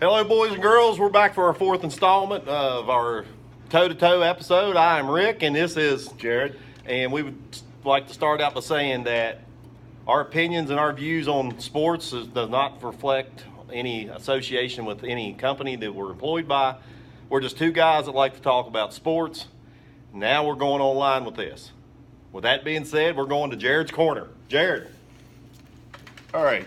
Hello, boys and girls. We're back for our fourth installment of our toe-to-toe episode. I am Rick, and this is Jared. And we would like to start out by saying that our opinions and our views on sports does not reflect any association with any company that we're employed by. We're just two guys that like to talk about sports. Now we're going online with this. With that being said, we're going to Jared's Corner. Jared. All right.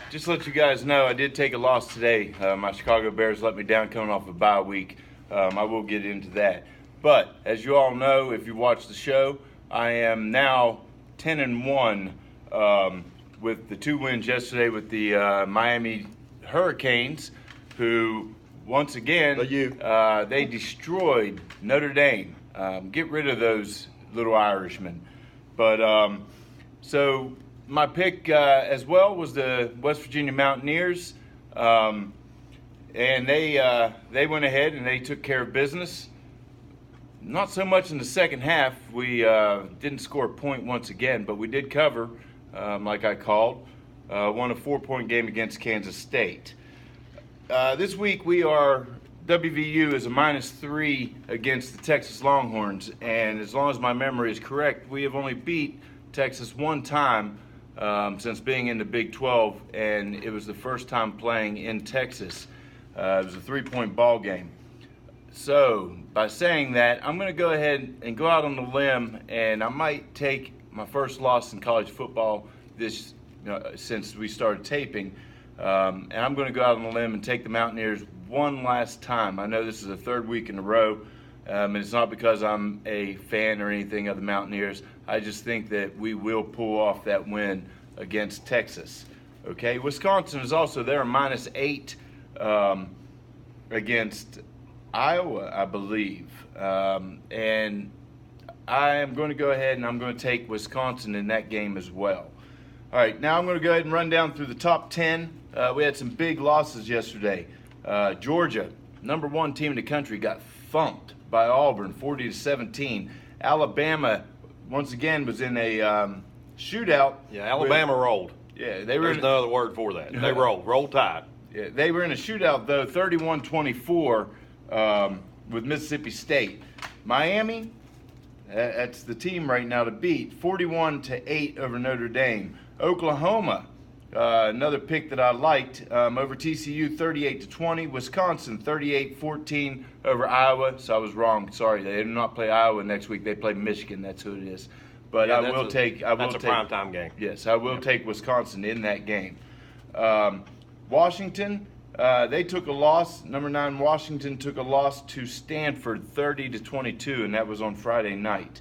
Just to let you guys know, I did take a loss today. My Chicago Bears let me down coming off a bye week. I will get into that. But as you all know, if you watch the show, I am now 10-1 with the 2 wins yesterday with the Miami Hurricanes, who once again they destroyed Notre Dame. Get rid of those little Irishmen. But so. My pick as well was the West Virginia Mountaineers, and they went ahead and they took care of business. Not so much in the second half. We didn't score a point once again, but we did cover, like I called. Won a 4-point game against Kansas State. This week WVU is a -3 against the Texas Longhorns, and as long as my memory is correct, we have only beat Texas one time since being in the Big 12, and it was the first time playing in Texas. It was a 3-point ball game. So by saying that, I'm going to go ahead and go out on the limb, and I might take my first loss in college football since we started taping, and I'm going to go out on the limb and take the Mountaineers one last time. I know this is the third week in a row, and it's not because I'm a fan or anything of the Mountaineers. I just think that we will pull off that win against Texas. Okay, Wisconsin is also there, -8 against Iowa, I believe. And I am going to go ahead and I'm going to take Wisconsin in that game as well. All right, now I'm going to go ahead and run down through the top 10. We had some big losses yesterday. Georgia, number 1 team in the country, got thumped by Auburn, 40-17. Alabama, once again, was in a shootout. Yeah, Alabama rolled. Yeah, There's no other word for that. They rolled tide. Yeah, they were in a shootout though, 31-24 with Mississippi State. Miami, that's the team right now to beat, 41-8 over Notre Dame. Oklahoma, another pick that I liked, over TCU, 38-20. Wisconsin, 38-14 over Iowa. So I was wrong. Sorry, they do not play Iowa next week. They play Michigan. That's who it is. But yeah, that's a primetime game. Yes, I will take Wisconsin in that game. Washington, they took a loss. Number 9, Washington took a loss to Stanford, 30-22, and that was on Friday night.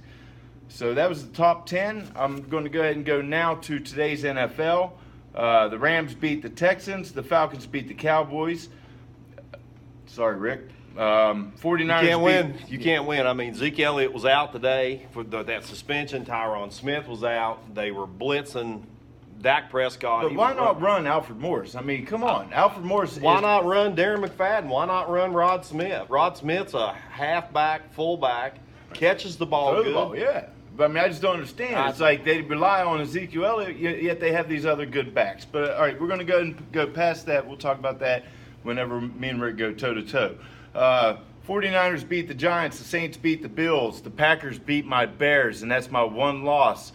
So that was the top 10. I'm going to go ahead and go now to today's NFL. The Rams beat the Texans. The Falcons beat the Cowboys. Sorry, Rick. 49ers You can't win. I mean, Zeke Elliott was out today for that suspension. Tyron Smith was out. They were blitzing Dak Prescott. But why not run Alfred Morris? I mean, come on. Alfred Morris. Why not run Darren McFadden? Why not run Rod Smith? Rod Smith's a halfback, fullback, catches the ball good. Yeah. But I mean, I just don't understand. It's like they rely on Ezekiel Elliott, yet they have these other good backs. But all right, we're going to go and go past that. We'll talk about that whenever me and Rick go toe-to-toe. 49ers beat the Giants. The Saints beat the Bills. The Packers beat my Bears, and that's my one loss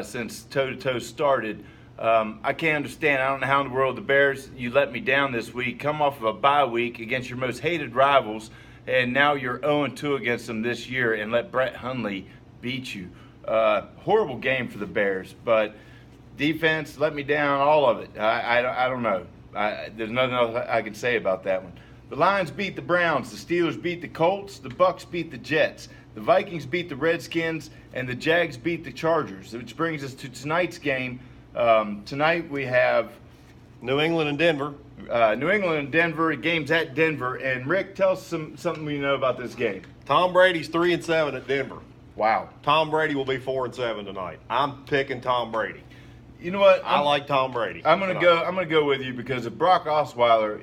since toe-to-toe started. I can't understand. I don't know how in the world the Bears, you let me down this week, come off of a bye week against your most hated rivals, and now you're 0-2 against them this year and let Brett Hundley beat you. Horrible game for the Bears, but defense let me down, all of it. I don't know. There's nothing else I can say about that one. The Lions beat the Browns. The Steelers beat the Colts. The Bucks beat the Jets. The Vikings beat the Redskins, and the Jags beat the Chargers, which brings us to tonight's game. Tonight we have New England and Denver. New England and Denver. Game's at Denver. And Rick, tell us something we know about this game. Tom Brady's 3-7 at Denver. Wow. Tom Brady will be 4-7 tonight. I'm picking Tom Brady. You know what? I like Tom Brady. I'm gonna go with you because if Brock Osweiler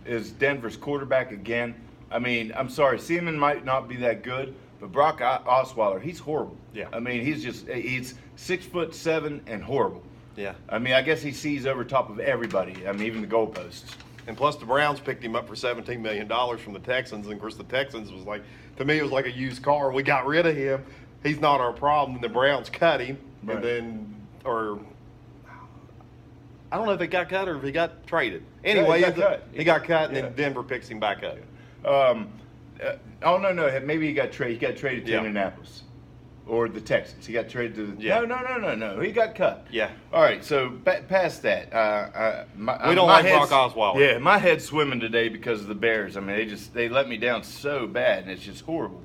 is Denver's quarterback again, I mean, I'm sorry, Seaman might not be that good, but Brock Osweiler, he's horrible. Yeah. I mean, he's 6'7" and horrible. Yeah. I mean, I guess he sees over top of everybody. I mean, even the goalposts. And plus, the Browns picked him up for $17 million from the Texans. And of course, the Texans was like, to me, it was like a used car. We got rid of him. He's not our problem. And the Browns cut him. Right. And then, or I don't know if he got cut or if he got traded. Anyway, he got cut, and then Denver picks him back up. No. Maybe he got traded. He got traded to Indianapolis. Or the Texans. He got traded to the... No. He got cut. Yeah. All right, so past that. We don't like Brock Osweiler. Yeah, my head's swimming today because of the Bears. I mean, they let me down so bad, and it's just horrible.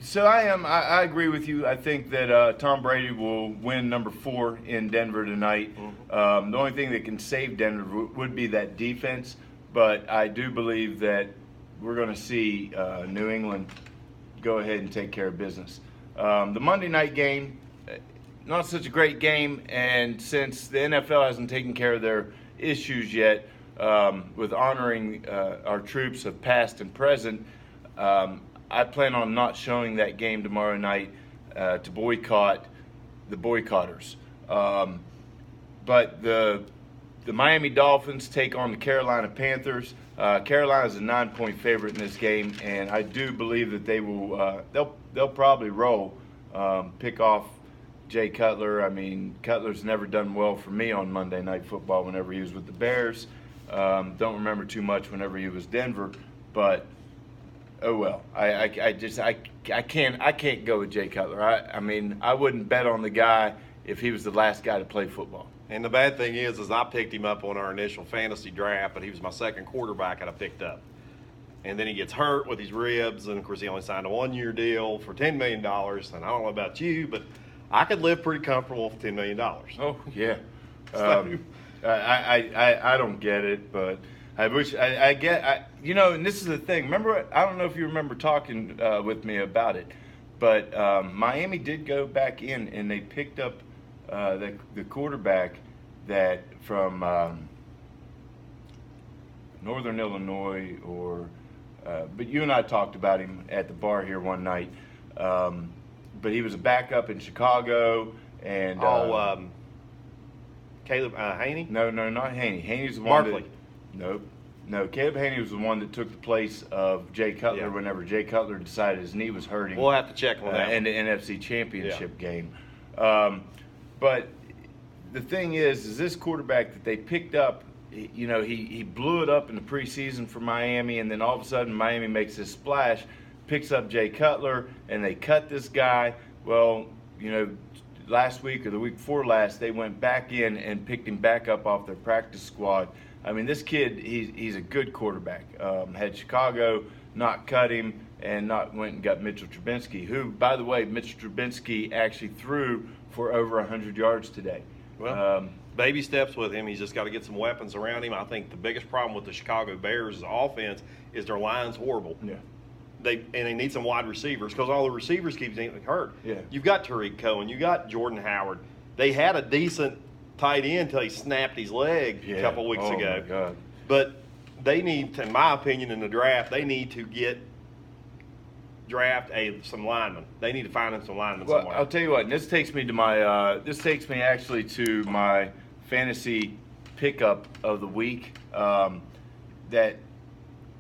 So I agree with you. I think that Tom Brady will win number 4 in Denver tonight. Mm-hmm. The only thing that can save Denver would be that defense, but I do believe that we're going to see New England go ahead and take care of business. The Monday night game, not such a great game, and since the NFL hasn't taken care of their issues yet with honoring our troops of past and present, I plan on not showing that game tomorrow night to boycott the boycotters. But the Miami Dolphins take on the Carolina Panthers. Carolina's a 9-point favorite in this game, and I do believe that they will. They'll probably roll, pick off Jay Cutler. I mean, Cutler's never done well for me on Monday Night Football whenever he was with the Bears. Don't remember too much whenever he was Denver, but oh well. I can't go with Jay Cutler. I mean, I wouldn't bet on the guy if he was the last guy to play football. And the bad thing is I picked him up on our initial fantasy draft, but he was my second quarterback that I picked up. And then he gets hurt with his ribs, and of course he only signed a 1-year deal for $10 million. And I don't know about you, but I could live pretty comfortable with $10 million. Oh yeah, I don't get it, but I wish I get. And this is the thing. Remember, I don't know if you remember talking with me about it, but Miami did go back in and they picked up the quarterback that from Northern Illinois, but you and I talked about him at the bar here one night. But he was a backup in Chicago, and Caleb Haney? No, not Haney. Haney's the one. Barkley. No. Caleb Haney was the one that took the place of Jay Cutler whenever Jay Cutler decided his knee was hurting. We'll have to check on that in the NFC Championship game. But the thing is this quarterback that they picked up, he blew it up in the preseason for Miami, and then all of a sudden Miami makes this splash, picks up Jay Cutler, and they cut this guy. Well, last week or the week before last, they went back in and picked him back up off their practice squad. I mean, this kid, he's a good quarterback. Had Chicago not cut him and not went and got Mitchell Trubisky, who, by the way, Mitchell Trubisky actually threw for over 100 yards today. Well, baby steps with him. He's just got to get some weapons around him. I think the biggest problem with the Chicago Bears' offense is their line's horrible. Yeah. They need some wide receivers because all the receivers keep getting hurt. Yeah. You've got Tariq Cohen. You got Jordan Howard. They had a decent tight end until he snapped his leg a couple weeks ago. My God. But they need, in my opinion, in the draft, they need to draft some linemen. They need to find them some linemen somewhere. I'll tell you what. And this takes me to my. This takes me actually to my fantasy pickup of the week. That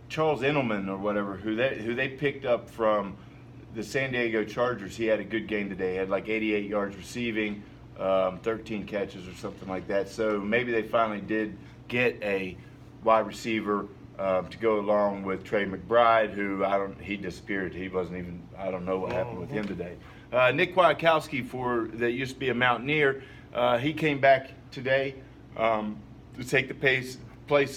Charles Edelman or whatever, who they picked up from the San Diego Chargers. He had a good game today. He had like 88 yards receiving, 13 catches or something like that. So maybe they finally did get a wide receiver to go along with Trey McBride, who he disappeared. He wasn't even, I don't know what happened with him today. Nick Kwiatkowski that used to be a Mountaineer, he came back today to take the place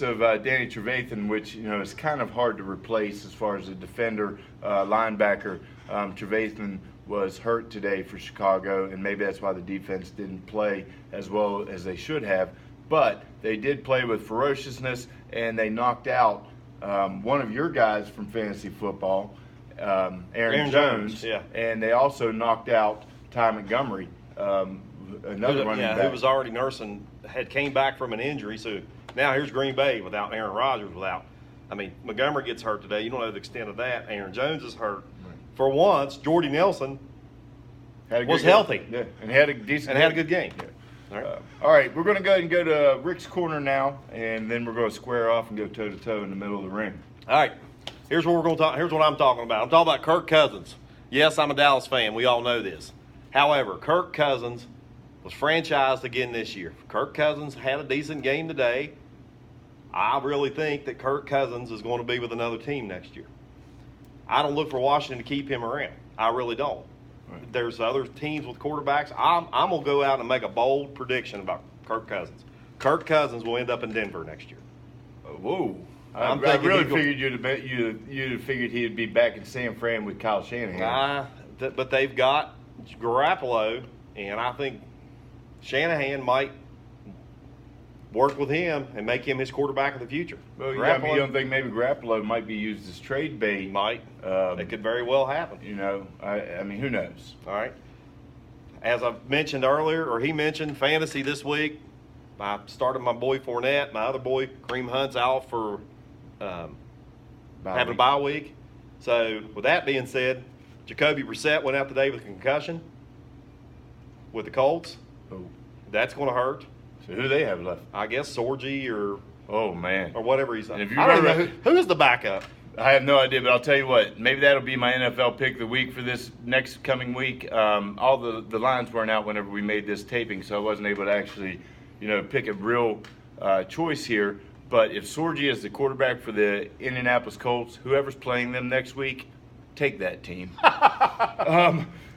of Danny Trevathan, which is kind of hard to replace as far as a defender, linebacker. Trevathan was hurt today for Chicago, and maybe that's why the defense didn't play as well as they should have. But they did play with ferociousness, and they knocked out one of your guys from fantasy football, Aaron Jones. Yeah. And they also knocked out Ty Montgomery, another running back. Who was already nursing, came back from an injury. So now here's Green Bay without Aaron Rodgers. Montgomery gets hurt today. You don't know the extent of that. Aaron Jones is hurt. Right. For once, Jordy Nelson was healthy. Yeah, and had a decent and had a good game. Yeah. All right, we're going to go ahead and go to Rick's corner now, and then we're going to square off and go toe to toe in the middle of the ring. All right, here's what we're going to talk. Here's what I'm talking about. I'm talking about Kirk Cousins. Yes, I'm a Dallas fan. We all know this. However, Kirk Cousins was franchised again this year. Kirk Cousins had a decent game today. I really think that Kirk Cousins is going to be with another team next year. I don't look for Washington to keep him around. I really don't. Right. There's other teams with quarterbacks. I'm going to go out and make a bold prediction about Kirk Cousins. Kirk Cousins will end up in Denver next year. Whoa. I really figured you'd have figured he'd be back in San Fran with Kyle Shanahan. But they've got Garoppolo, and I think Shanahan might work with him and make him his quarterback of the future. Well, you don't think maybe Garoppolo might be used as trade bait? Might. It could very well happen. You know, I mean, who knows? All right. As I mentioned earlier, or he mentioned, fantasy this week, I started my boy Fournette. My other boy, Kareem Hunt's out for having a bye week. So, with that being said, Jacoby Brissett went out today with a concussion with the Colts. Oh. That's going to hurt. So who do they have left? I guess Sorgi or whatever he's on. I don't know who is the backup. I have no idea, but I'll tell you what. Maybe that'll be my NFL pick of the week for this next coming week. All the lines weren't out whenever we made this taping, so I wasn't able to actually, pick a real choice here. But if Sorgi is the quarterback for the Indianapolis Colts, whoever's playing them next week, take that team.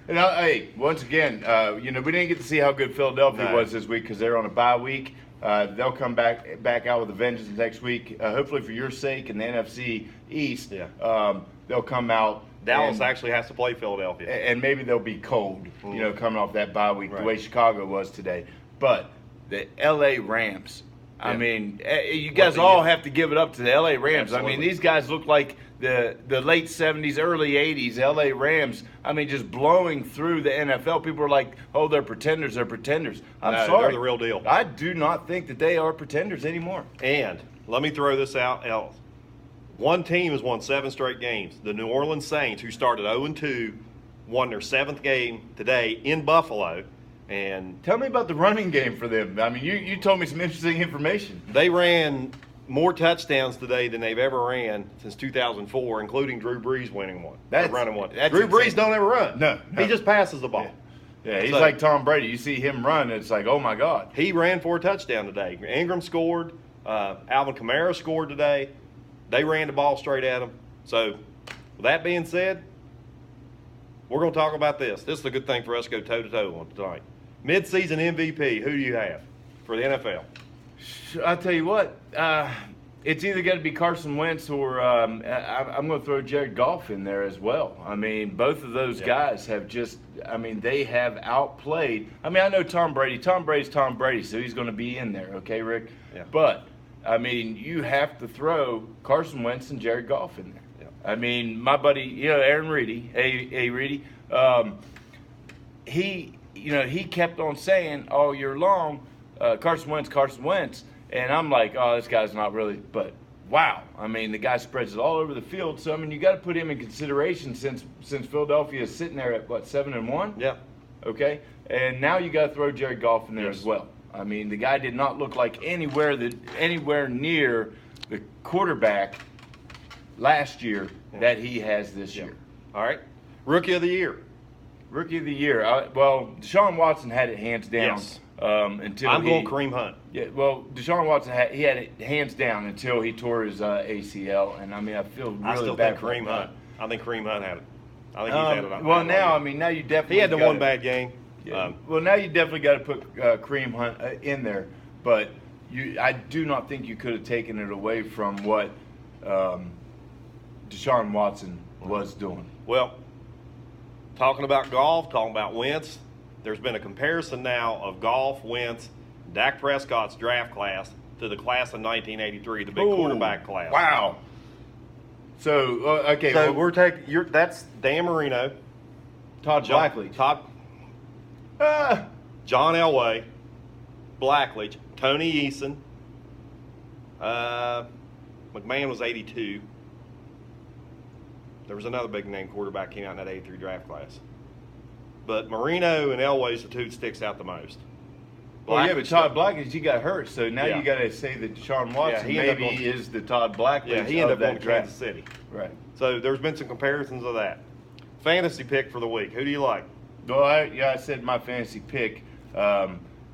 Hey, once again, we didn't get to see how good Philadelphia was this week because they're on a bye week. They'll come back out with a vengeance next week. Hopefully for your sake and the NFC East, they'll come out. Dallas actually has to play Philadelphia. And maybe they'll be cold, coming off that bye week, the way Chicago was today. But the L.A. Rams, I mean, you guys all have to give it up to the L.A. Rams. Absolutely. I mean, these guys look like the late 70s, early 80s L.A. Rams. I mean, just blowing through the NFL. People are like, oh, they're pretenders. They're pretenders. I'm sorry. They're the real deal. I do not think that they are pretenders anymore. And let me throw this out. One team has won 7 straight games. The New Orleans Saints, who started 0-2, won their 7th game today in Buffalo. And tell me about the running game for them. I mean, you told me some interesting information. They ran more touchdowns today than they've ever ran since 2004, including Drew Brees running one. Running one. Drew Brees don't ever run. No. He just passes the ball. Yeah, he's like Tom Brady. You see him run, it's like, oh, my God. He ran for a touchdown today. Ingram scored. Alvin Kamara scored today. They ran the ball straight at him. So, with that being said, we're going to talk about this. This is a good thing for us to go toe-to-toe on tonight. Mid-season MVP, who do you have for the NFL? I'll tell you what, it's either got to be Carson Wentz or I'm going to throw Jared Goff in there as well. I mean, both of those guys have they have outplayed. I mean, I know Tom Brady. Tom Brady's Tom Brady, so he's going to be in there, okay, Rick? Yeah. But, I mean, you have to throw Carson Wentz and Jared Goff in there. Yeah. I mean, my buddy, Aaron Reedy, Reedy, he kept on saying all year long, Carson Wentz. And I'm like, oh, this guy's not really, but wow. I mean, the guy spreads it all over the field. So, I mean, you got to put him in consideration since Philadelphia is sitting there at, 7-1? Yeah. Okay? And now you got to throw Jared Goff in there as well. I mean, the guy did not look like anywhere near the quarterback last year that he has this year. All right. Rookie of the Year. Rookie of the Year. Deshaun Watson had it hands down. Yes. Until I'm going Kareem Hunt. Yeah, well, Deshaun Watson had it hands down until he tore his ACL, and I mean, I feel really I still bad think Kareem Hunt. I think Kareem Hunt had it. I think he's had it. Well, now you definitely he had the one bad game. Yeah. Well, now you definitely got to put Kareem Hunt in there, but I do not think you could have taken it away from what Deshaun Watson was doing. Well, talking about golf, talking about Wentz. There's been a comparison now of Goff, Wentz, Dak Prescott's draft class to the class of 1983, the big quarterback class. Wow. So, okay. So we're taking that's Dan Marino, Todd Blackledge. John Elway, Blackledge, Tony Eason. McMahon was 82. There was another big name quarterback came out in that 83 draft class. But Marino and Elway's the two that sticks out the most. Well, yeah, but Todd Blackledge, he got hurt, so now Yeah. you got to say that Deshaun Watson he ended up maybe going- is the Todd Blackledge Yeah, he ended of up going that to draft. Kansas City. Right. So there's been some comparisons of that. Fantasy pick for the week. Who do you like? Well, I said my fantasy pick.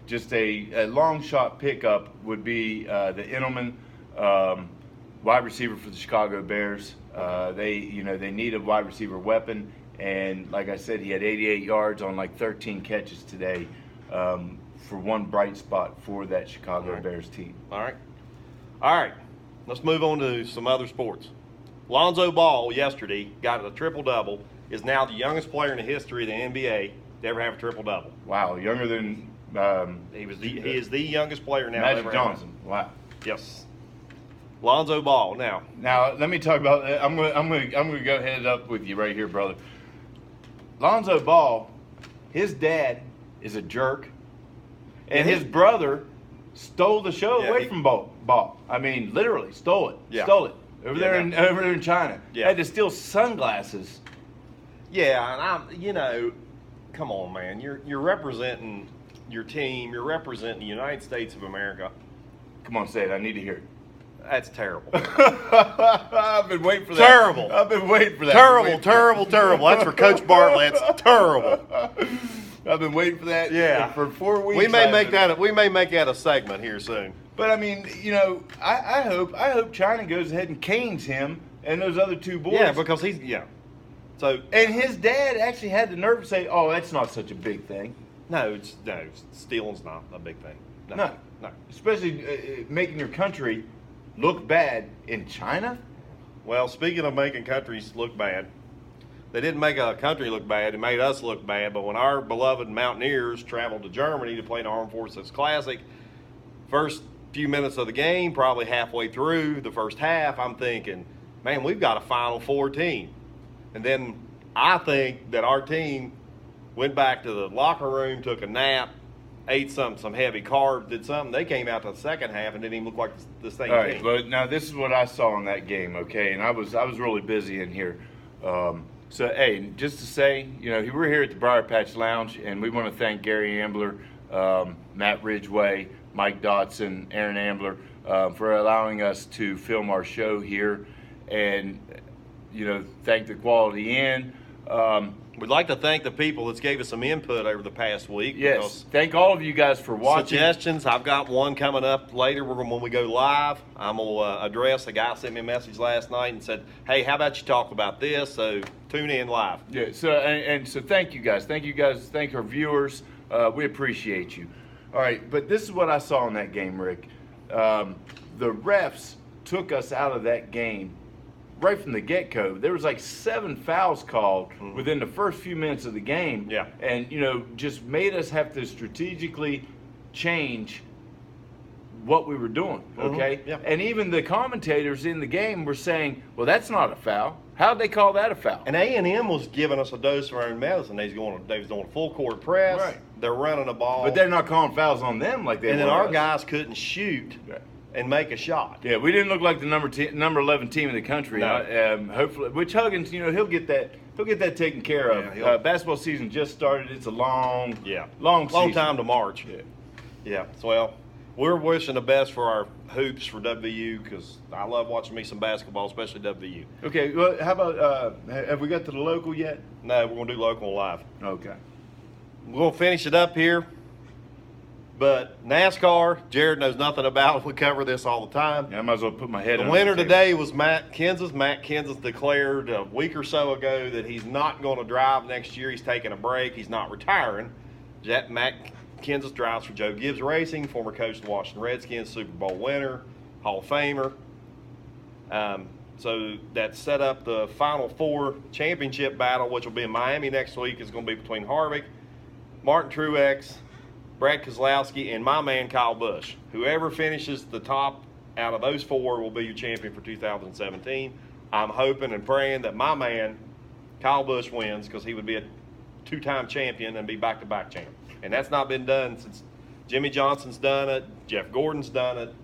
Just a long shot pickup would be the Edelman, wide receiver for the Chicago Bears. They need a wide receiver weapon, and like I said, he had 88 yards on like 13 catches today, for one bright spot for that Chicago All right. Bears team. All right. Let's move on to some other sports. Lonzo Ball yesterday got a triple-double, is now the youngest player in the history of the NBA to ever have a triple-double. Wow, younger than He is the youngest player now. to Magic ever have Johnson. Wow. it. Yes. Lonzo Ball. Now let me talk about. I'm gonna go head up with you right here, brother. Lonzo Ball, his dad is a jerk, and Yeah, his brother stole the show Yeah, away he- from Ball. I mean, literally stole it. Yeah. Stole it over Yeah, there in China. Yeah. Had to steal sunglasses. Yeah, and come on, man. You're representing your team. You're representing the United States of America. Come on, say it. I need to hear it. That's terrible. I've been waiting for that. Terrible. I've been waiting for that. Terrible. That's for Coach Bartlett. That's terrible. I've been waiting for that. Yeah. For 4 weeks. We may I've make been- that. We may make that a segment here soon. But I mean, I hope China goes ahead and canes him and those other two boys. Yeah, because So and his dad actually had the nerve to say, "Oh, that's not such a big thing." no, stealing's not a big thing. No. no. Especially making your country look bad in China. Well, speaking of making countries look bad, they didn't make a country look bad. It made us look bad. But when our beloved Mountaineers traveled to Germany to play the Armed Forces Classic, first few minutes of the game, probably halfway through the first half, I'm thinking, man, we've got a Final Four team. And then I think that our team went back to the locker room, took a nap, ate some heavy carbs, did something. They came out to the second half and didn't even look like the same All right, team. but now this is what I saw in that game, okay? And I was really busy in here. So, hey, just to say, we're here at the Briar Patch Lounge, and we want to thank Gary Ambler, Matt Ridgway, Mike Dotson, Aaron Ambler, for allowing us to film our show here, and thank the Quality Inn. We'd like to thank the people that gave us some input over the past week. Yes, because thank all of you guys for watching. suggestions. I've got one coming up later when we go live. I'm going to address a guy sent me a message last night and said, hey, how about you talk about this? So tune in live. Yeah, so thank you guys. Thank our viewers. We appreciate you. All right, but this is what I saw in that game, Rick. The refs took us out of that game right from the get-go. There was like 7 fouls called within the first few minutes of the game. Yeah. And, just made us have to strategically change what we were doing, okay? Yeah. And even the commentators in the game were saying, well, that's not a foul. How'd they call that a foul? And A&M was giving us a dose of our own medicine. They was doing a full court press. Right. They're running the ball. But they're not calling fouls on them like they and then were our us. guys couldn't shoot Right. and make a shot. Yeah, we didn't look like the number 11 team in the country. No. Hopefully, which Huggins, he'll get that taken care of. Yeah, Basketball season just started. It's a long Long season. time to march. Yeah. Yeah. So, well, we're wishing the best for our hoops for WVU because I love watching me some basketball, especially WVU. Okay, well, how about have we got to the local yet? No, we're going to do local live. Okay. We're going to finish it up here. But NASCAR, Jared knows nothing about it. We cover this all the time. Yeah, I might as well put my head. The under winner table. today was Matt Kenseth. Matt Kenseth declared a week or so ago that he's not going to drive next year. He's taking a break. He's not retiring. Matt Kenseth drives for Joe Gibbs Racing, former coach of the Washington Redskins, Super Bowl winner, Hall of Famer. So that set up the Final Four championship battle, which will be in Miami next week. It's going to be between Harvick, Martin Truex, Brad Keselowski, and my man Kyle Busch. Whoever finishes the top out of those four will be your champion for 2017. I'm hoping and praying that my man Kyle Busch wins because he would be a two-time champion and be back-to-back champ. And that's not been done since Jimmy Johnson's done it, Jeff Gordon's done it,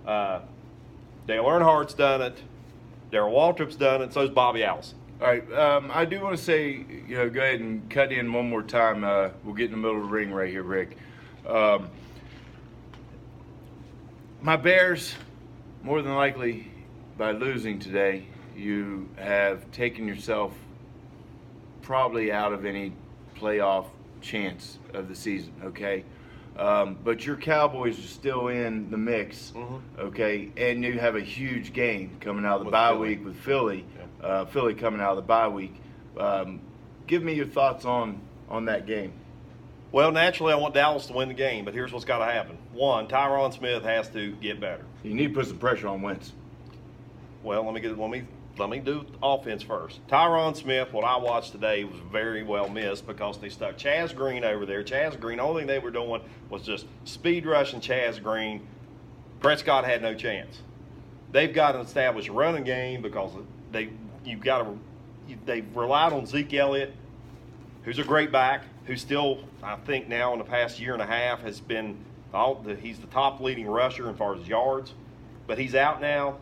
Dale Earnhardt's done it, Darrell Waltrip's done it, and so's Bobby Allison. All right, I do want to say, go ahead and cut in one more time. We'll get in the middle of the ring right here, Rick. My Bears, more than likely, by losing today, you have taken yourself probably out of any playoff chance of the season, okay? But your Cowboys are still in the mix, okay? And you have a huge game coming out of the With bye Philly. week with Philly. Philly coming out of the bye week. Give me your thoughts on that game. Well, naturally, I want Dallas to win the game, but here's what's got to happen. One, Tyron Smith has to get better. You need to put some pressure on Wentz. Well, let me do offense first. Tyron Smith, what I watched today, was very well missed because they stuck Chaz Green over there. Chaz Green, the only thing they were doing was just speed rushing Chaz Green. Prescott had no chance. They've got to establish a running game because they've relied on Zeke Elliott, who's a great back, who still, I think now in the past year and a half has been he's the top leading rusher as far as yards, but he's out now.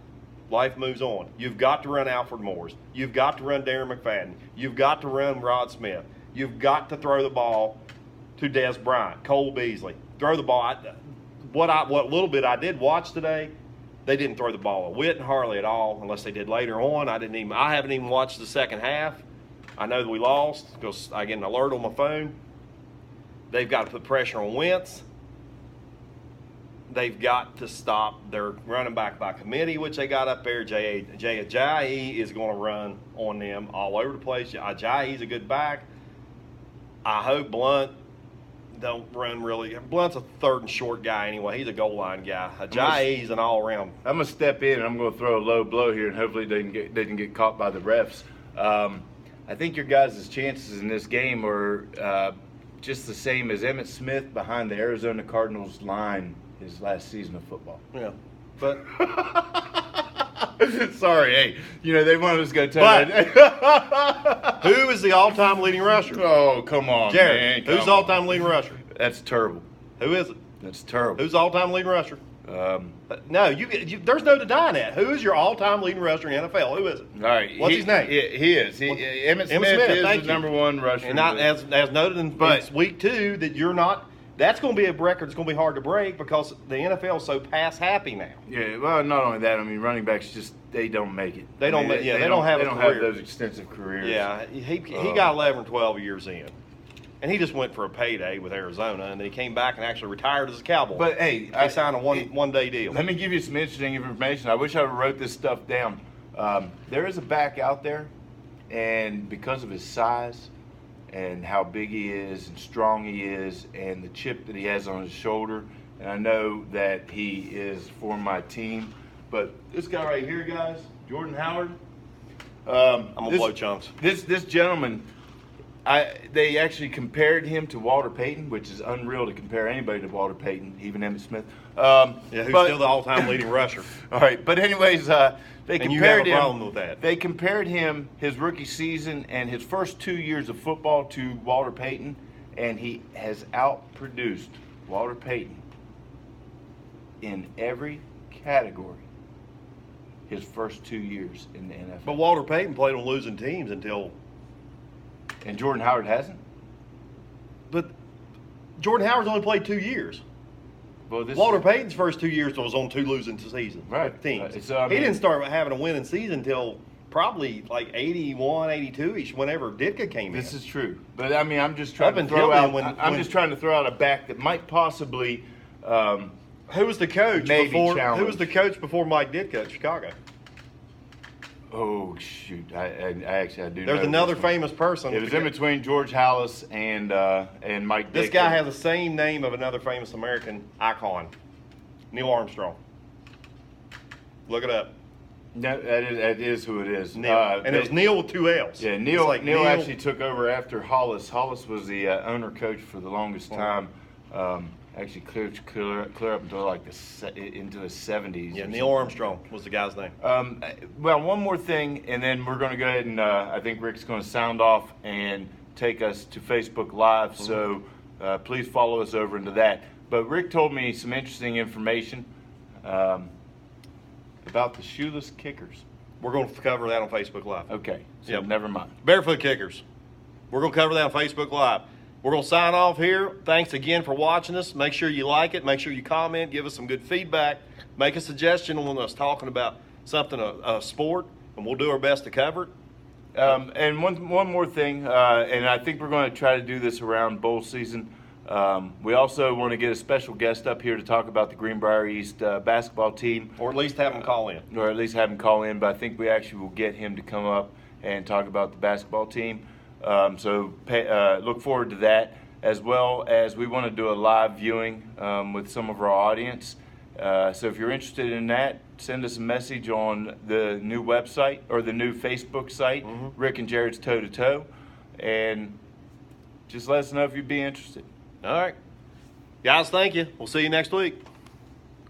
Life moves on. You've got to run Alfred Morris. You've got to run Darren McFadden. You've got to run Rod Smith. You've got to throw the ball to Des Bryant, Cole Beasley. Throw the ball. What little bit I did watch today, they didn't throw the ball at Witt and Harley at all, unless they did later on. I haven't even watched the second half. I know that we lost because I get an alert on my phone. They've got to put pressure on Wentz. They've got to stop their running back by committee, which they got up there. Ajayi is going to run on them all over the place. Ajayi's a good back. I hope Blunt don't run really. Blunt's a third and short guy anyway. He's a goal line guy. Ajayi's an all-around. I'm going to step in and I'm going to throw a low blow here, and hopefully they didn't get caught by the refs. I think your guys' chances in this game are just the same as Emmitt Smith behind the Arizona Cardinals line his last season of football. Yeah, but sorry, hey, they wanted us to go tell But who is the all-time leading rusher? Oh, come on, Jared, man. who's the all-time leading rusher? That's terrible. Who is it? That's terrible. Who's the all-time leading rusher? No, there's no denying that. Who is your all-time leading rusher in the NFL? Who is it? All right. What's his name? He is. Emmitt Smith is the number one rusher. And as noted in week 2, that you're not. That's going to be a record that's going to be hard to break because the NFL is so pass happy now. Yeah, well, not only that. I mean, running backs they don't make it. They don't have those extensive careers. Yeah, he got 11 or 12 years in. And he just went for a payday with Arizona, and then he came back and actually retired as a Cowboy. But, hey, they signed a one-day deal. Let me give you some interesting information. I wish I wrote this stuff down. There is a back out there, and because of his size and how big he is and strong he is and the chip that he has on his shoulder, and I know that he is for my team, but this guy right here, guys, Jordan Howard. I'm going to blow chunks. This gentleman... they actually compared him to Walter Payton, which is unreal to compare anybody to Walter Payton, even Emmitt Smith. Who's still the all-time leading rusher. All right, but anyways, they compared you have a him. problem with that. They compared him his rookie season and his first 2 years of football to Walter Payton, and he has outproduced Walter Payton in every category. His first 2 years in the NFL. But Walter Payton played on losing teams until. And Jordan Howard hasn't? But Jordan Howard's only played 2 years. Well, Walter Payton's first 2 years was on 2 losing seasons. Right. Teams. So, he didn't start having a winning season until probably like 81, 82-ish, whenever Ditka came in. This is true. But, I mean, I'm just trying to throw out a back that might possibly who was the coach maybe before? challenge. Who was the coach before Mike Ditka at Chicago? Oh, shoot. I do know. There's another famous person. It was in between George Halas and Mike Ditka. This guy has the same name of another famous American icon, Neil Armstrong. Look it up. No, that is who it is. Neil. And it was Neil with 2 L's. Yeah, Neil actually took over after Hollis. Hollis was the owner coach for the longest time. Actually clear up until like into the 70s. Yeah, Neil Armstrong was the guy's name. Well, one more thing, and then we're going to go ahead and I think Rick's going to sound off and take us to Facebook Live. So please follow us over into that. But Rick told me some interesting information about the shoeless kickers. We're going to cover that on Facebook Live. Okay, so never mind. Barefoot kickers. We're going to cover that on Facebook Live. We're going to sign off here. Thanks again for watching us. Make sure you like it. Make sure you comment. Give us some good feedback. Make a suggestion when us talking about something, a sport, and we'll do our best to cover it. And one more thing, and I think we're going to try to do this around bowl season. We also want to get a special guest up here to talk about the Greenbrier East basketball team. Or at least have them call in. Or at least have him call in, but I think we actually will get him to come up and talk about the basketball team. So look forward to that, as well as we want to do a live viewing with some of our audience. So if you're interested in that, send us a message on the new website or the new Facebook site, Rick and Jared's Toe to Toe, and just let us know if you'd be interested. All right. Guys, thank you. We'll see you next week.